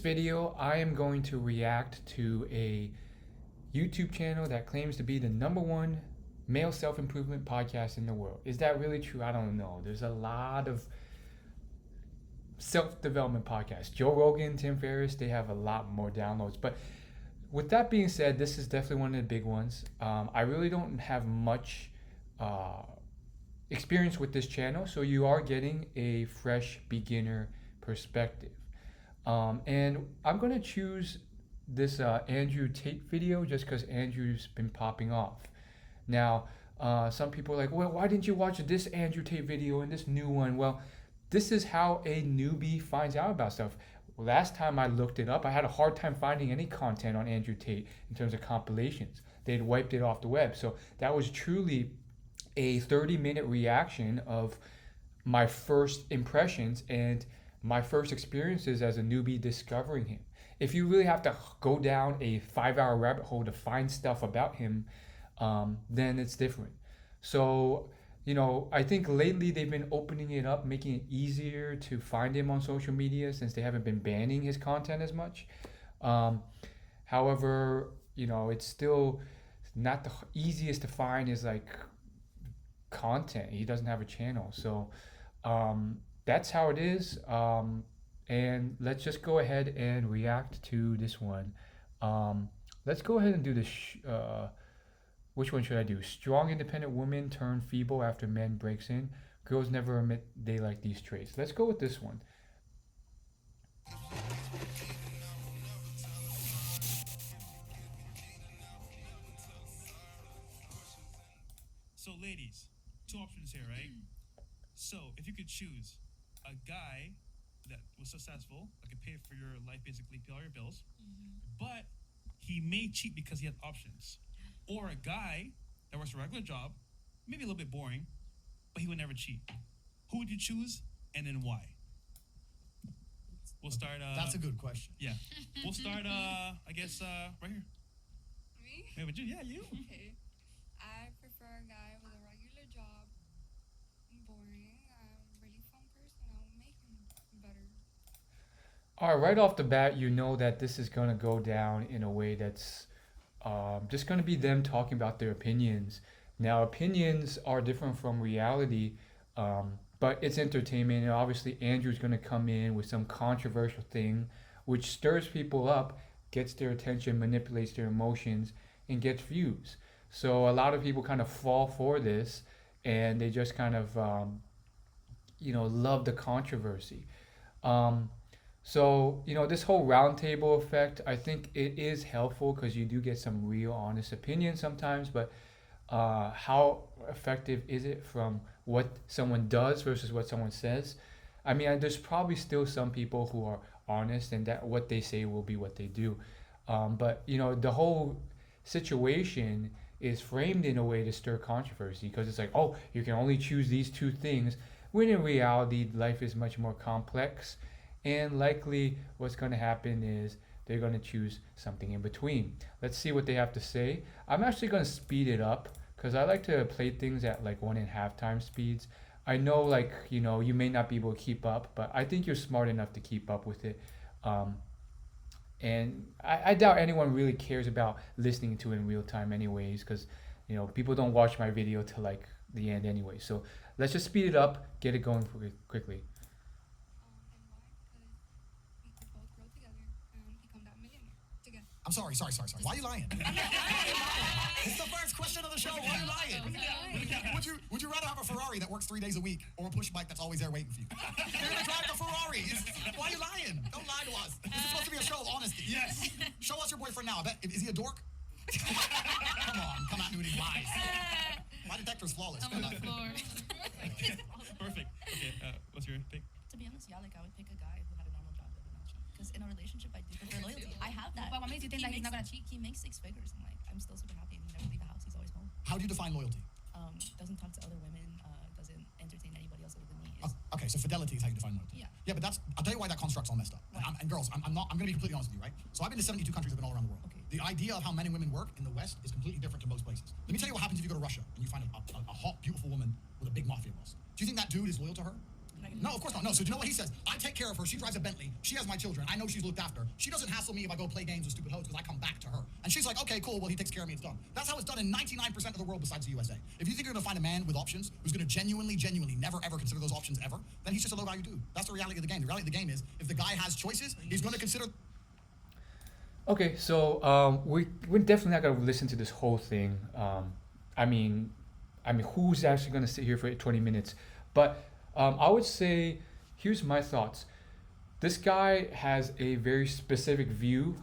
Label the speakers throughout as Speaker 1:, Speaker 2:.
Speaker 1: Video, I am going to react to a YouTube channel that claims to be the number one male self improvement podcast in the world. Is that really true? I don't know. There's a lot of self development podcasts. Joe Rogan, Tim Ferriss, they have a lot more downloads. But with that being said, this is definitely one of the big ones. I really don't have much uh, experience with this channel, so you are getting a fresh beginner perspective. And I'm going to choose this Andrew Tate video just because Andrew's been popping off. Now, some people are like, well, why didn't you watch this Andrew Tate video and this new one? Well, this is how a newbie finds out about stuff. Last time I looked it up, I had a hard time finding any content on Andrew Tate in terms of compilations. They'd wiped it off the web. So that was truly a 30-minute reaction of my first impressions and my first experiences as a newbie discovering him. If you really have to go down a 5-hour rabbit hole to find stuff about him, then it's different. So, I think lately they've been opening it up, making it easier to find him on social media since they haven't been banning his content as much. Um, However, it's still not the easiest to find is like content. He doesn't have a channel. So, that's how it is. And let's just go ahead and react to this one. Let's go ahead and do this. Which one should I do? Strong, independent woman turn feeble after men breaks in. Girls never admit they like these traits. Let's go with this one.
Speaker 2: So, ladies, two options here, right? So, if you could choose a guy that was successful, that could pay for your life, basically pay all your bills, but he may cheat because he has options, or a guy that works a regular job, maybe a little bit boring, but he would never cheat. Who would you choose, and then why? We'll start.
Speaker 3: That's a good question.
Speaker 2: Yeah, we'll start. I guess right here.
Speaker 4: Me?
Speaker 2: Maybe with you. Yeah, you.
Speaker 4: Okay. I prefer a guy with a regular job. Boring. Really fun person. I'll make him better.
Speaker 1: All right, right off the bat, you know that this is going to go down in a way that's just going to be them talking about their opinions. Now, opinions are different from reality, but it's entertainment. And obviously, Andrew's going to come in with some controversial thing, which stirs people up, gets their attention, manipulates their emotions, and gets views. So a lot of people kind of fall for this, and they just kind of, love the controversy. Um, so, this whole roundtable effect, I think it is helpful because you do get some real honest opinions sometimes, but how effective is it from what someone does versus what someone says? I mean, there's probably still some people who are honest and that what they say will be what they do. But, the whole situation is framed in a way to stir controversy because it's like, oh, you can only choose these two things, when in reality, life is much more complex. And likely what's going to happen is they're going to choose something in between. Let's see what they have to say. I'm actually going to speed it up because I like to play things at like 1.5 times speeds. I know, like, you may not be able to keep up, but I think you're smart enough to keep up with it. And I doubt anyone really cares about listening to it in real time anyways because, people don't watch my video till like the end anyway. So let's just speed it up, get it going quickly.
Speaker 4: And why? Because we could both grow together and become that millionaire together.
Speaker 3: I'm sorry. Why are you lying? It's the first question of the show. Why are you lying? Would you rather have a Ferrari that works 3 days a week or a push bike that's always there waiting for you? You're gonna drive the Ferrari. Why are you lying? Don't lie to us. This is supposed to be a show of honesty.
Speaker 2: Yes.
Speaker 3: Show us your boyfriend now. Is he a dork? Come out, nudie lies. My detector's flawless.
Speaker 5: I'm on the floor.
Speaker 2: Perfect. Okay. What's your pick?
Speaker 5: To be honest, yeah, like I would pick a guy who had a normal job that would not cheat. Because in a relationship, I do prefer loyalty. I have that.
Speaker 6: But what makes you think that he's not gonna cheat?
Speaker 5: He makes 6 figures. I'm like, I'm still super happy, and he never leave the house. He's always home.
Speaker 3: How do you define loyalty?
Speaker 5: Doesn't talk to other women. Doesn't entertain anybody else other than me.
Speaker 3: Okay, so fidelity is how you define loyalty.
Speaker 5: Yeah.
Speaker 3: Yeah, but I'll tell you why that construct's all messed up.
Speaker 5: Right.
Speaker 3: And girls, I'm going to be completely honest with you, right? So I've been to 72 countries. I've been all around the world.
Speaker 5: Okay.
Speaker 3: The idea of how men and women work in the West is completely different to most places. Let me tell you what happens if you go to Russia and you find a hot, beautiful woman with a big mafia boss. Do you think that dude is loyal to her? No, of course not. No, so do you know what he says? I take care of her. She drives a Bentley. She has my children. I know she's looked after. She doesn't hassle me if I go play games with stupid hoes because I come back to her. And she's like, okay, cool. Well, he takes care of me. It's done. That's how it's done in 99% of the world besides the USA. If you think you're going to find a man with options who's going to genuinely, never, ever consider those options ever, then he's just a low-value dude. That's the reality of the game. The reality of the game is if the guy has choices, he's going to consider...
Speaker 1: Okay, so we're definitely not gonna listen to this whole thing. I mean, who's actually gonna sit here for 20 minutes? But I would say, here's my thoughts. This guy has a very specific view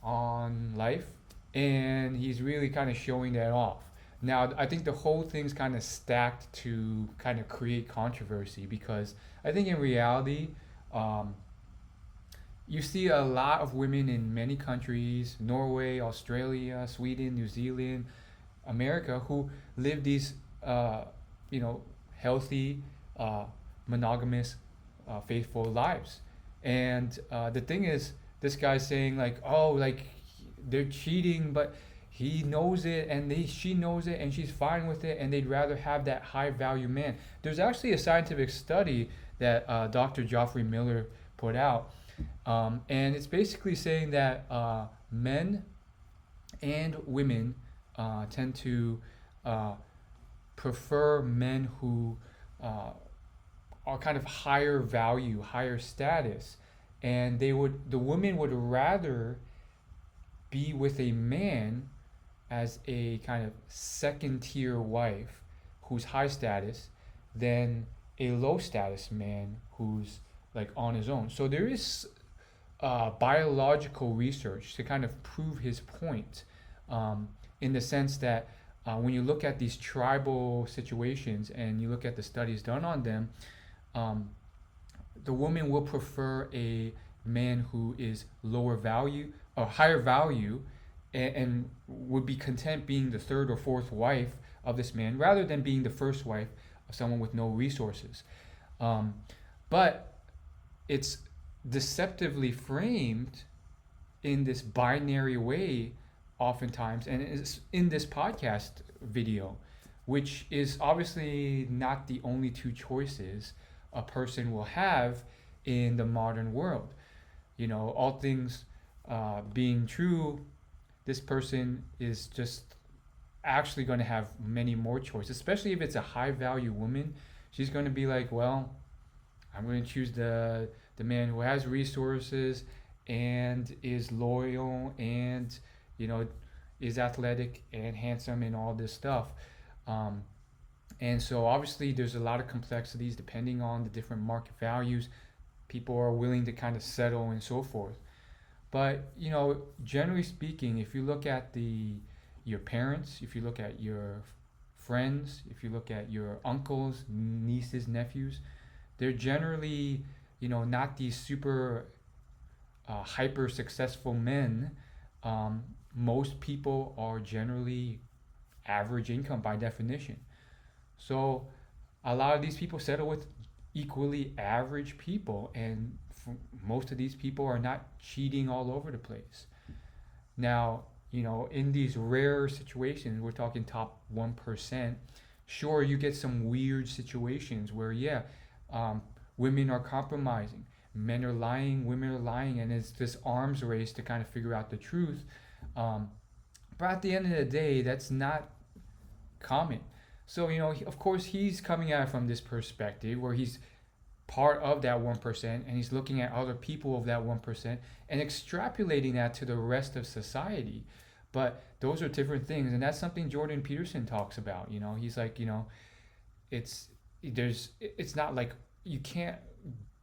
Speaker 1: on life, and he's really kind of showing that off. Now, I think the whole thing's kind of stacked to kind of create controversy because I think in reality, you see a lot of women in many countries, Norway, Australia, Sweden, New Zealand, America, who live these, healthy, monogamous, faithful lives. And the thing is, this guy's saying like, oh, like they're cheating, but he knows it and she knows it and she's fine with it and they'd rather have that high value man. There's actually a scientific study that Dr. Geoffrey Miller put out. And it's basically saying that men and women tend to prefer men who are kind of higher value, higher status, and the women would rather be with a man as a kind of second tier wife who's high status than a low status man who's like on his own. So there is biological research to kind of prove his point, in the sense that when you look at these tribal situations and you look at the studies done on them, the woman will prefer a man who is lower value or higher value, and would be content being the third or fourth wife of this man rather than being the first wife of someone with no resources. But it's deceptively framed in this binary way oftentimes, and it's in this podcast video, which is obviously not the only two choices a person will have in the modern world. All things being true, this person is just actually going to have many more choices, especially if it's a high value woman. She's going to be like, well, I'm going to choose the man who has resources and is loyal and is athletic and handsome and all this stuff. And so obviously there's a lot of complexities depending on the different market values people are willing to kind of settle and so forth. But generally speaking, if you look at your parents, if you look at your friends, if you look at your uncles, nieces, nephews, they're generally not these super hyper successful men. Most people are generally average income by definition. So a lot of these people settle with equally average people, and most of these people are not cheating all over the place. Now, in these rare situations, we're talking top 1%, sure, you get some weird situations where, women are compromising, men are lying, women are lying, and it's this arms race to kind of figure out the truth. But at the end of the day, that's not common. So, of course, he's coming at it from this perspective where he's part of that 1% and he's looking at other people of that 1% and extrapolating that to the rest of society. But those are different things, and that's something Jordan Peterson talks about. He's like, it's not like you can't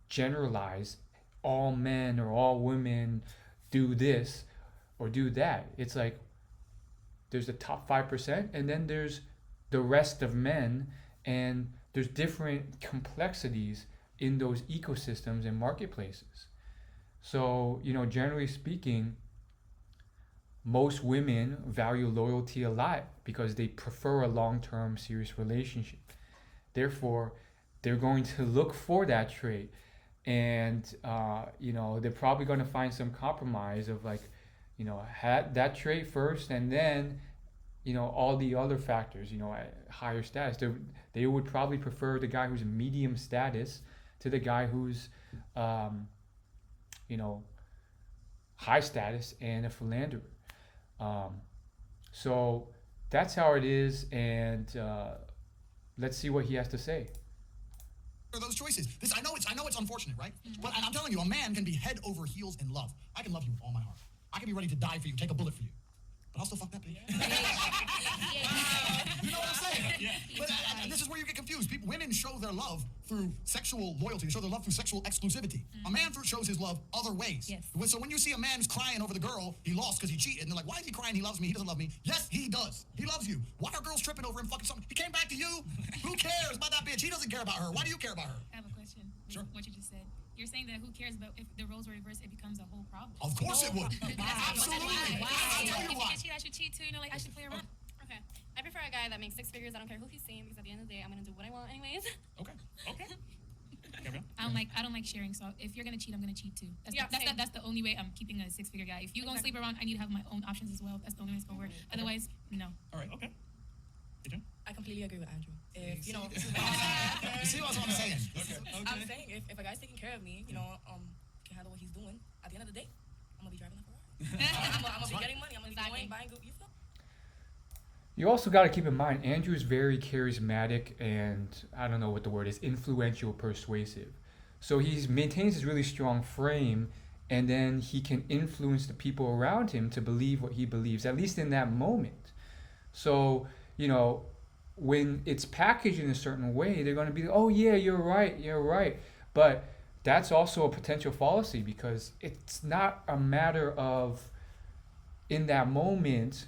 Speaker 1: generalize all men or all women do this or do that. It's like there's the top 5% and then there's the rest of men, and there's different complexities in those ecosystems and marketplaces. So, generally speaking, most women value loyalty a lot because they prefer a long-term serious relationship. Therefore, they're going to look for that trait, and they're probably going to find some compromise of like, had that trait first, and then all the other factors, at higher status. They would probably prefer the guy who's medium status to the guy who's, you know, high status and a philanderer. So that's how it is, and let's see what he has to say.
Speaker 3: Those choices. I know it's unfortunate, right? But I'm telling you, a man can be head over heels in love. I can love you with all my heart. I can be ready to die for you, take a bullet for you. But I'll still fuck that bitch. You know what I'm saying?
Speaker 2: Yeah.
Speaker 3: But this is where you get confused. Women show their love through sexual loyalty. They show their love through sexual exclusivity. A man shows his love other ways.
Speaker 5: Yes.
Speaker 3: So when you see a man who's crying over the girl he lost because he cheated, and they're like, why is he crying? He loves me. He doesn't love me. Yes, he does. He loves you. Why are girls tripping over him fucking something? He came back to you. Who cares about that bitch? He doesn't care about her. Why do you care about her?
Speaker 6: I have a question.
Speaker 3: Sure.
Speaker 6: What you just said. You're saying that who cares about if the roles were reversed, it becomes a whole problem.
Speaker 3: Of course it would. Absolutely.
Speaker 6: Wow.
Speaker 3: I'll tell you why.
Speaker 6: I should cheat too. You know, like I should play around.
Speaker 7: Okay. I prefer a guy that makes 6 figures. I don't care who he's seeing because at the end of the day, I'm gonna do what I want anyways.
Speaker 3: Okay.
Speaker 2: Gabriel?
Speaker 6: I don't like sharing. So if you're gonna cheat, I'm gonna cheat too.
Speaker 7: Yeah, same.
Speaker 6: That's the only way I'm keeping a 6-figure guy. If you gonna sleep around, I need to have my own options as well. That's the only way it's gonna work. Otherwise, no.
Speaker 2: All right. Okay. Adrian?
Speaker 8: I completely agree with Andrew. If, you know,
Speaker 3: You see what I'm saying?
Speaker 8: I'm saying if a guy's taking care of me, you know, can handle what he's doing, at the end of the day, I'm gonna be driving a Ferrari. I'm gonna be getting money. I'm gonna be going, buying good. You feel?
Speaker 1: You also got to keep in mind, Andrew's very charismatic and, I don't know what the word is, influential, persuasive. So he maintains this really strong frame, and then he can influence the people around him to believe what he believes, at least in that moment. So, you know, when it's packaged in a certain way, they're going to be, oh yeah, you're right. But that's also a potential fallacy, because it's not a matter of, in that moment,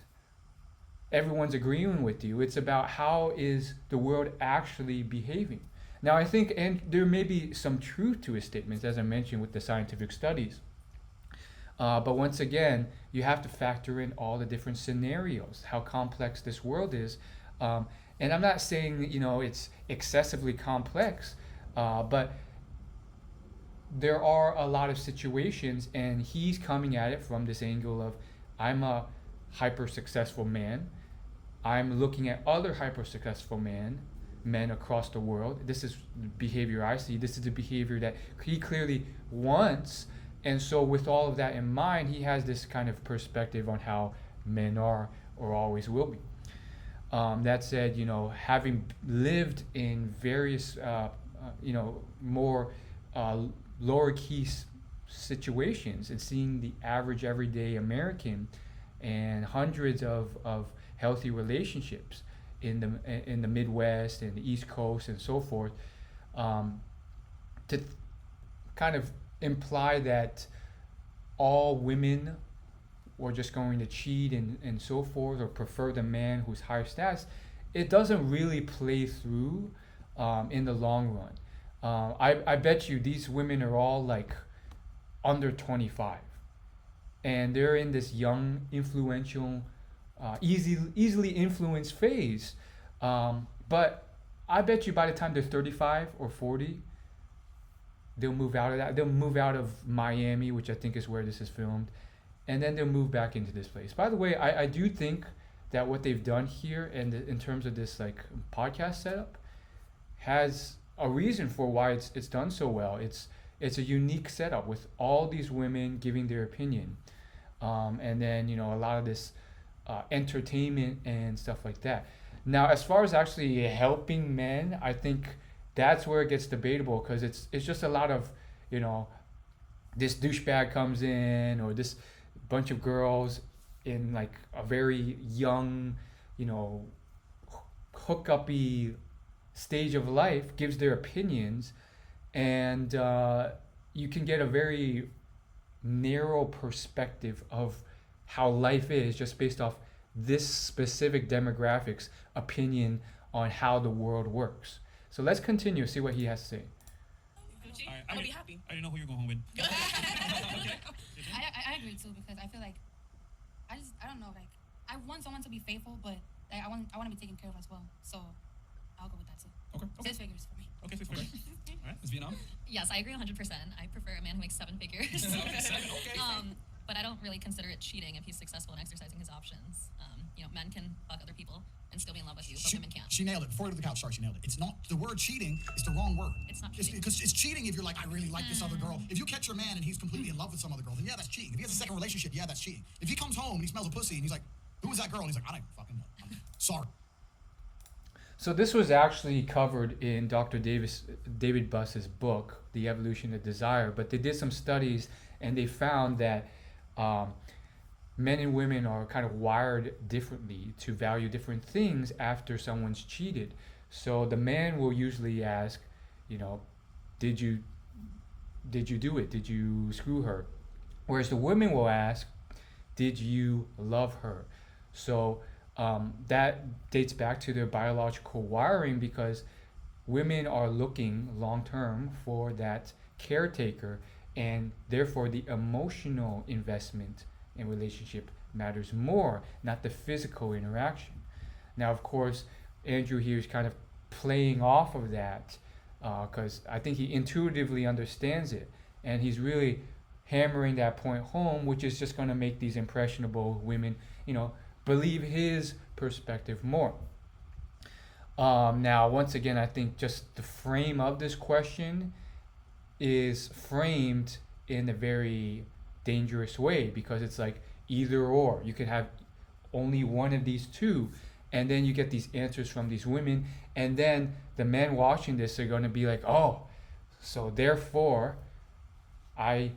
Speaker 1: everyone's agreeing with you. It's about how is the world actually behaving. Now, I think, and there may be some truth to his statements, as I mentioned with the scientific studies. But once again, you have to factor in all the different scenarios, how complex this world is. And I'm not saying, you know, it's excessively complex, but there are a lot of situations, and he's coming at it from this angle of, I'm a hyper successful man. I'm looking at other hyper successful men across the world. This is the behavior I see. This is the behavior that he clearly wants. And so with all of that in mind, he has this kind of perspective on how men are or always will be. That said, you know, having lived in various, you know, more lower key situations and seeing the average everyday American and hundreds of healthy relationships in the Midwest and the East Coast and so forth, to kind of imply that all women were just going to cheat and so forth, or prefer the man who's higher status, it doesn't really play through in the long run. I bet you these women are all like under 25, and they're in this young, influential, easily influenced phase. But I bet you by the time they're 35 or 40, they'll move out of that. They'll move out of Miami, which I think is where this is filmed, and then they'll move back into this place. By the way, I do think that what they've done here, and in terms of this like podcast setup, has a reason for why it's done so well. It's a unique setup with all these women giving their opinion, and then, you know, a lot of this entertainment and stuff like that. Now, as far as actually helping men, I think that's where it gets debatable, because it's just a lot of, you know, this douchebag comes in, or this bunch of girls in like a very young, you know, hookup-y stage of life gives their opinions, and you can get a very narrow perspective of how life is just based off this specific demographics opinion on how the world works. So let's continue, see what he has to say.
Speaker 2: All right,
Speaker 8: I'm gonna be happy.
Speaker 2: I already know who you're going home with.
Speaker 5: I agree too, because I feel like I don't know, like I want someone to be faithful, but like, I want to be taken care of as well. So I'll go with that too.
Speaker 2: Okay.
Speaker 5: 6 figures for me.
Speaker 2: Okay, 6 figures. All right, Ms. Vietnam.
Speaker 5: Yes, I agree 100%. I prefer a man who makes 7 figures.
Speaker 2: Okay.
Speaker 7: But I don't really consider it cheating if he's successful in exercising his options. Men can fuck other people and still be in love with you, but women can't.
Speaker 3: She nailed it. Before we go to the couch, sorry, she nailed it. It's not, the word cheating is the wrong word.
Speaker 7: It's not cheating.
Speaker 3: Because it's cheating if you're like, I really like this other girl. If you catch your man and he's completely in love with some other girl, then yeah, that's cheating. If he has a second relationship, yeah, that's cheating. If he comes home and he smells a pussy and he's like, who was that girl? And he's like, I don't even fucking know. Sorry.
Speaker 1: So this was actually covered in Dr. David Buss's book, The Evolution of Desire. But they did some studies and they found that men and women are kind of wired differently to value different things after someone's cheated. So the man will usually ask, did you do it? Did you screw her? Whereas the women will ask, did you love her? So that dates back to their biological wiring, because women are looking long term for that caretaker, and therefore the emotional investment in relationship matters more, not the physical interaction. Now, of course, Andrew here is kind of playing off of that because I think he intuitively understands it, and he's really hammering that point home, which is just going to make these impressionable women, believe his perspective more. Now, once again, I think just the frame of this question is framed in a very dangerous way, because it's like either or. You could have only one of these two, and then you get these answers from these women, and then the men watching this are going to be like, oh, so therefore I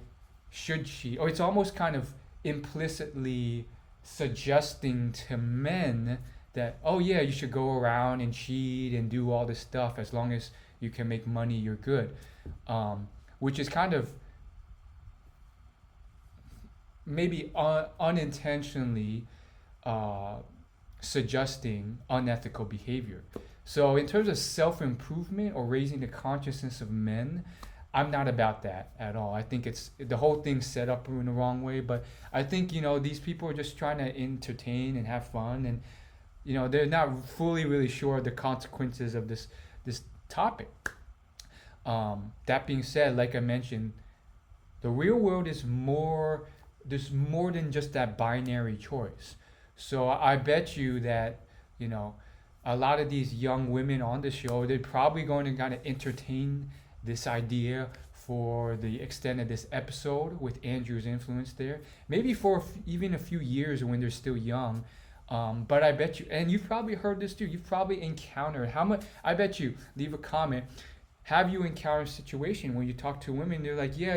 Speaker 1: should cheat. Or it's almost kind of implicitly suggesting to men that, oh yeah, you should go around and cheat and do all this stuff as long as you can make money, you're good. Which is kind of maybe unintentionally suggesting unethical behavior. So in terms of self-improvement or raising the consciousness of men, I'm not about that at all. I think it's the whole thing's set up in the wrong way. But I think these people are just trying to entertain and have fun, and they're not fully really sure of the consequences of this topic. That being said, like I mentioned, the real world is more. There's more than just that binary choice. So I bet you that a lot of these young women on the show, they're probably going to kind of entertain this idea for the extent of this episode with Andrew's influence there. Maybe for even a few years when they're still young. But I bet you, and you've probably heard this too, you've probably encountered how much, I bet you, leave a comment, have you encountered a situation when you talk to women, they're like, yeah,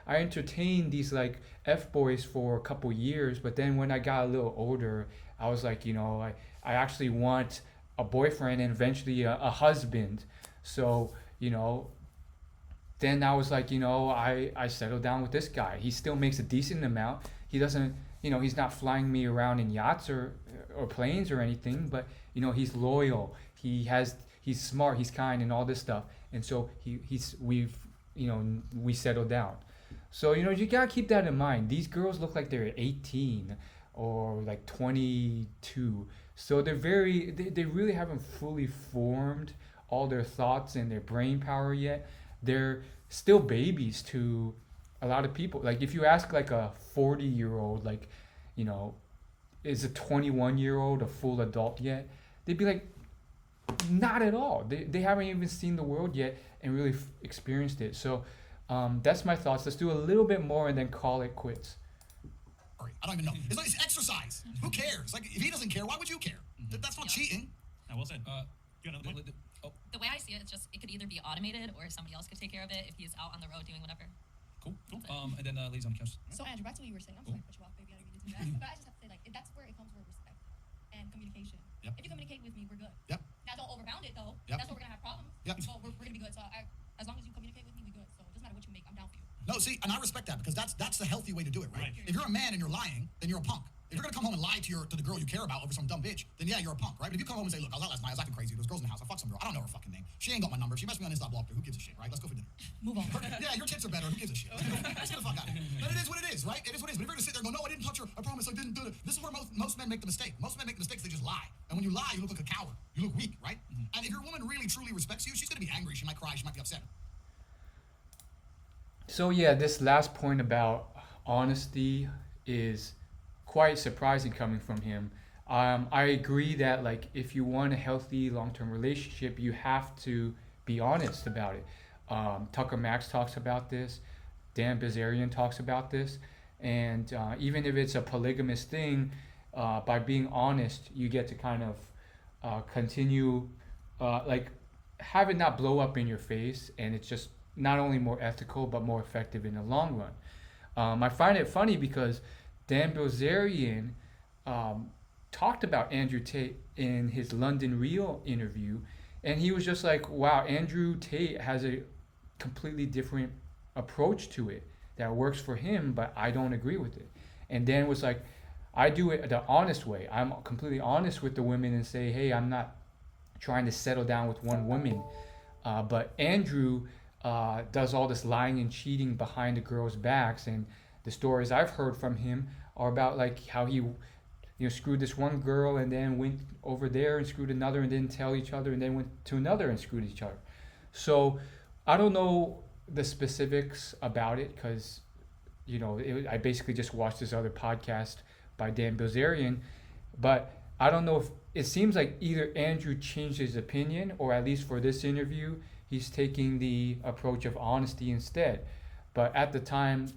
Speaker 1: I entertained these like F-boys for a couple years, but then when I got a little older, I was like, I actually want a boyfriend and eventually a husband. So, then I was like, I settled down with this guy. He still makes a decent amount. He doesn't, he's not flying me around in yachts or planes or anything, but, he's loyal. He's smart, he's kind, and all this stuff. And so we settled down. So, you gotta keep that in mind. These girls look like they're 18 or like 22. So they really haven't fully formed all their thoughts and their brain power yet. They're still babies to a lot of people. Like if you ask like a 40-year-old, like, is a 21-year-old a full adult yet? They'd be like, not at all. They haven't even seen the world yet and really experienced it. So that's my thoughts. Let's do a little bit more and then call it quits.
Speaker 3: I don't even know. It's like, it's exercise. Who cares? Like, if he doesn't care, why would you care? That's not cheating.
Speaker 2: Well said. You got another point?
Speaker 7: The way I see it, it's just it could either be automated or somebody else could take care of it if he's out on the road doing whatever.
Speaker 2: Cool. And then ladies on the couch.
Speaker 8: So Andrew, back to what you were saying. I'm sorry to cut you off, baby. I didn't mean to do that. But I just have to say, like, that's where it comes with respect and communication.
Speaker 3: Yep.
Speaker 8: If you communicate with me, we're good.
Speaker 3: Yep.
Speaker 8: Now don't overbound it though.
Speaker 3: Yep.
Speaker 8: That's where we're gonna have problems.
Speaker 3: Yep.
Speaker 8: But we're gonna be good. So as long as you communicate with me, we good. So it doesn't matter what you make, I'm down for you.
Speaker 3: No, see, and I respect that because that's the healthy way to do it, right? If you're a man and you're lying, then you're a punk. If you're gonna come home and lie to the girl you care about over some dumb bitch, then yeah, you're a punk, right? But if you come home and say, look, I was out last night, I was acting crazy, there was girls in the house, I fucked some girl, I don't know her fucking name. She ain't got my number. If she messed me on Insta, I blocked her. Who gives a shit, right? Let's go for dinner.
Speaker 8: Move on.
Speaker 3: Yeah, your tits are better. Who gives a shit? Let's get the fuck out of here. But it is what it is, right? It is what it is. But if you're gonna sit there and go, no, I didn't touch her. I promise I didn't do it. This is where most men make the mistake. Most men make the mistakes, they just lie. And when you lie, you look like a coward. You look weak, right? And if your woman really truly respects you, she's gonna be angry. She might cry. She might be upset.
Speaker 1: So yeah, this last point about honesty is quite surprising coming from him. I agree that like if you want a healthy long-term relationship, you have to be honest about it. Tucker Max talks about this. Dan Bilzerian talks about this, and even if it's a polygamous thing, by being honest, you get to kind of continue, like have it not blow up in your face, and it's just not only more ethical but more effective in the long run. I find it funny because Dan Bilzerian talked about Andrew Tate in his London Real interview, and he was just like, "Wow, Andrew Tate has a completely different approach to it that works for him, but I don't agree with it." And Dan was like, "I do it the honest way. I'm completely honest with the women and say, hey, I'm not trying to settle down with one woman. But Andrew does all this lying and cheating behind the girls' backs, and the stories I've heard from him are about like how he screwed this one girl and then went over there and screwed another and didn't tell each other and then went to another and screwed each other." So I don't know the specifics about it because I basically just watched this other podcast by Dan Bilzerian, but I don't know if it seems like either Andrew changed his opinion, or at least for this interview he's taking the approach of honesty instead. But at the time,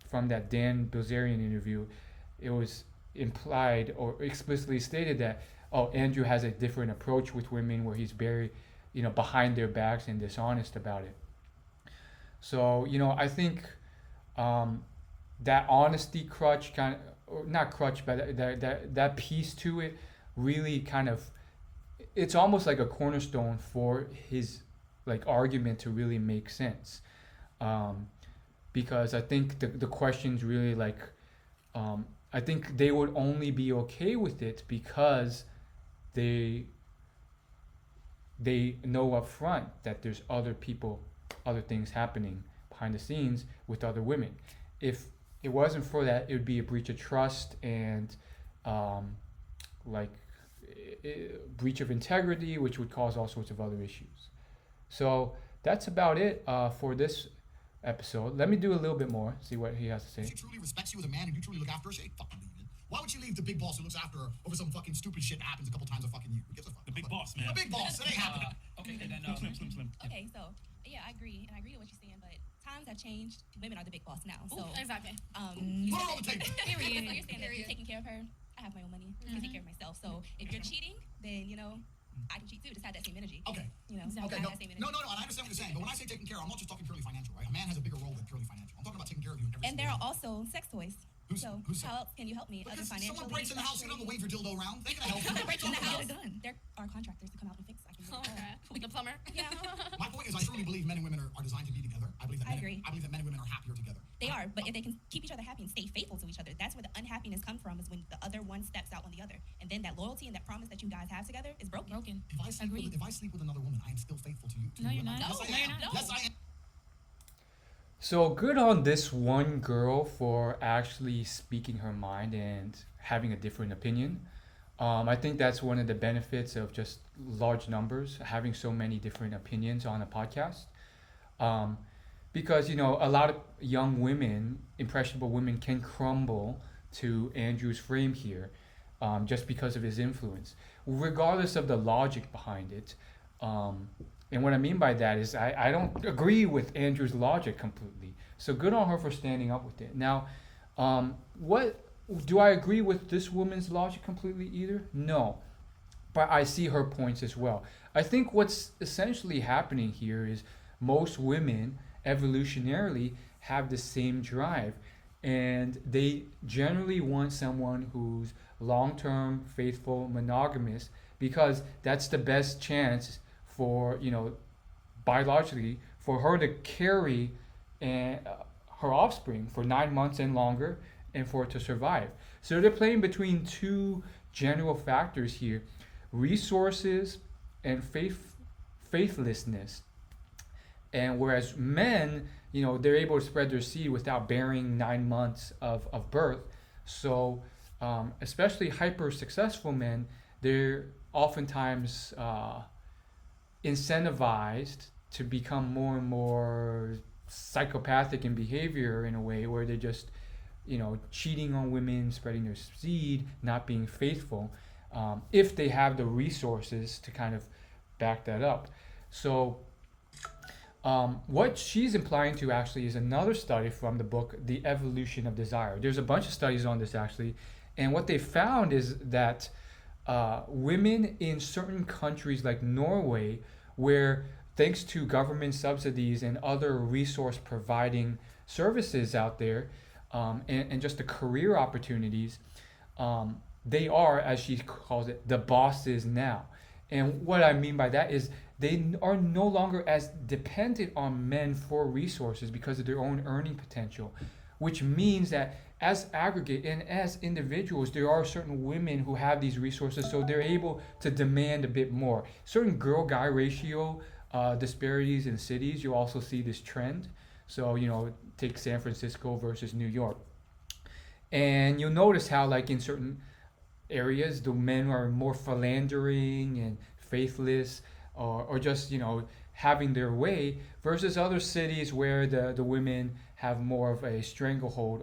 Speaker 1: from that Dan Bilzerian interview, it was implied or explicitly stated that, oh, Andrew has a different approach with women where he's very behind their backs and dishonest about it. So I think that honesty crutch kind of, or not crutch, but that piece to it really kind of, it's almost like a cornerstone for his like argument to really make sense. Because I think the questions really like, I think they would only be okay with it because they know up front that there's other people, other things happening behind the scenes with other women. If it wasn't for that, it would be a breach of trust and breach of integrity, which would cause all sorts of other issues. So that's about it for this episode. Let me do a little bit more, see what he has to say.
Speaker 3: If she truly respects you as a man and you truly look after her, she ain't fucking leaving. Why would she leave the big boss who looks after her over some fucking stupid shit that happens a couple times a fucking year? Who gives a fuck?
Speaker 2: The big boss, man.
Speaker 3: The big boss. It ain't happening.
Speaker 2: Okay, and then Slim.
Speaker 8: Okay, so yeah, I agree, and I agree with what you're saying, but times have changed. Women are the big boss now. So
Speaker 6: Exactly.
Speaker 8: you
Speaker 3: Put her
Speaker 8: said
Speaker 3: on the table.
Speaker 8: so you're saying that you're
Speaker 4: Period.
Speaker 8: taking care of her. I have my own money. I take care of myself. So if you're cheating, then I can cheat too. Just have that same energy.
Speaker 3: Okay.
Speaker 8: Exactly.
Speaker 3: Okay,
Speaker 8: Have that same energy.
Speaker 3: no, and I understand what you're saying, but when I say taking care, I'm not just talking purely financial, right? A man has a bigger role than purely financial. I'm talking about taking care of you in every
Speaker 8: And there
Speaker 3: single
Speaker 8: are
Speaker 3: way.
Speaker 8: also sex toys.
Speaker 3: Who's
Speaker 8: How else can you help me? Other
Speaker 3: Because
Speaker 8: financially.
Speaker 3: someone breaks in the house, you don't wave your dildo around. They can help you.
Speaker 8: Someone breaks in the house.
Speaker 3: House.
Speaker 8: Done. There are contractors to come out and fix. I can.
Speaker 7: Like the plumber.
Speaker 8: Yeah.
Speaker 3: My point is, I truly believe men and women are designed to be together. I believe that
Speaker 8: I
Speaker 3: men,
Speaker 8: agree.
Speaker 3: I believe that men and women are happier together.
Speaker 8: They are, but if they can keep each other happy and stay faithful to each other, that's where the unhappiness comes from. Is when the other one steps out on the other, and then that loyalty and that promise that you guys have together is broken.
Speaker 3: If I sleep with another woman, I am still faithful to you.
Speaker 6: No, you're not.
Speaker 3: Yes, I
Speaker 6: No, you're
Speaker 3: am.
Speaker 6: not.
Speaker 3: Yes, I am.
Speaker 1: So good on this one girl for actually speaking her mind and having a different opinion. I think that's one of the benefits of just large numbers, having so many different opinions on a podcast. Because, a lot of young women, impressionable women, can crumble to Andrew's frame here just because of his influence, regardless of the logic behind it. And what I mean by that is I don't agree with Andrew's logic completely. So good on her for standing up with it. Now, what do I agree with this woman's logic completely either? No. But I see her points as well. I think what's essentially happening here is most women evolutionarily have the same drive, and they generally want someone who's long-term, faithful, monogamous, because that's the best chance for, biologically, for her to carry her offspring for 9 months and longer, and for it to survive. So they're playing between two general factors here: resources and faithlessness. And whereas men, they're able to spread their seed without bearing 9 months of birth. So especially hyper successful men, they're oftentimes incentivized to become more and more psychopathic in behavior, in a way where they just cheating on women, spreading their seed, not being faithful, if they have the resources to kind of back that up. So what she's implying to actually is another study from the book, The Evolution of Desire. There's a bunch of studies on this actually, and what they found is that women in certain countries like Norway, where thanks to government subsidies and other resource providing services out there, and just the career opportunities, they are, as she calls it, the bosses now. And what I mean by that is they are no longer as dependent on men for resources because of their own earning potential, which means that as aggregate and as individuals, there are certain women who have these resources, so they're able to demand a bit more. Certain girl-guy ratio disparities in cities, you also see this trend. So, take San Francisco versus New York. And you'll notice how, like, in certain areas, the men are more philandering and faithless, or just, having their way, versus other cities where the women have more of a stranglehold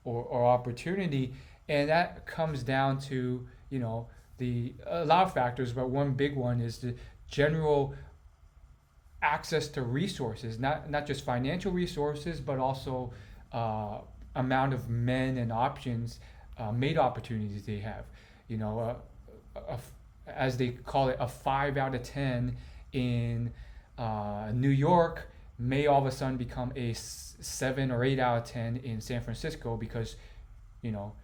Speaker 1: or opportunity. And that comes down to, a lot of factors, but one big one is the general access to resources, not just financial resources, but also amount of men and options, mate opportunities they have. As they call it, a 5 out of 10 in New York may all of a sudden become a 7 or 8 out of 10 in San Francisco because,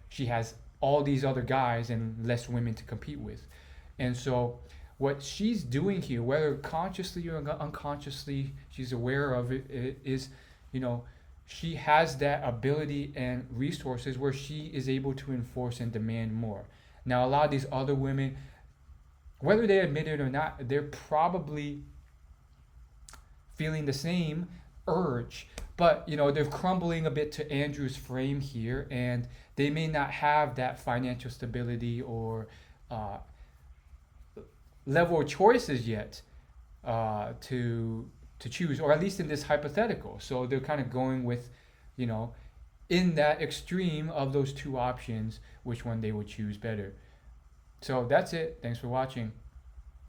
Speaker 1: she has all these other guys and less women to compete with. And so what she's doing here, whether consciously or unconsciously she's aware of it, is, she has that ability and resources where she is able to enforce and demand more. Now, a lot of these other women, whether they admit it or not, they're probably feeling the same urge, but they're crumbling a bit to Andrew's frame here, and they may not have that financial stability or level of choices yet to choose, or at least in this hypothetical. So they're kind of going with, in that extreme of those two options, which one they would choose better. So that's it. Thanks for watching.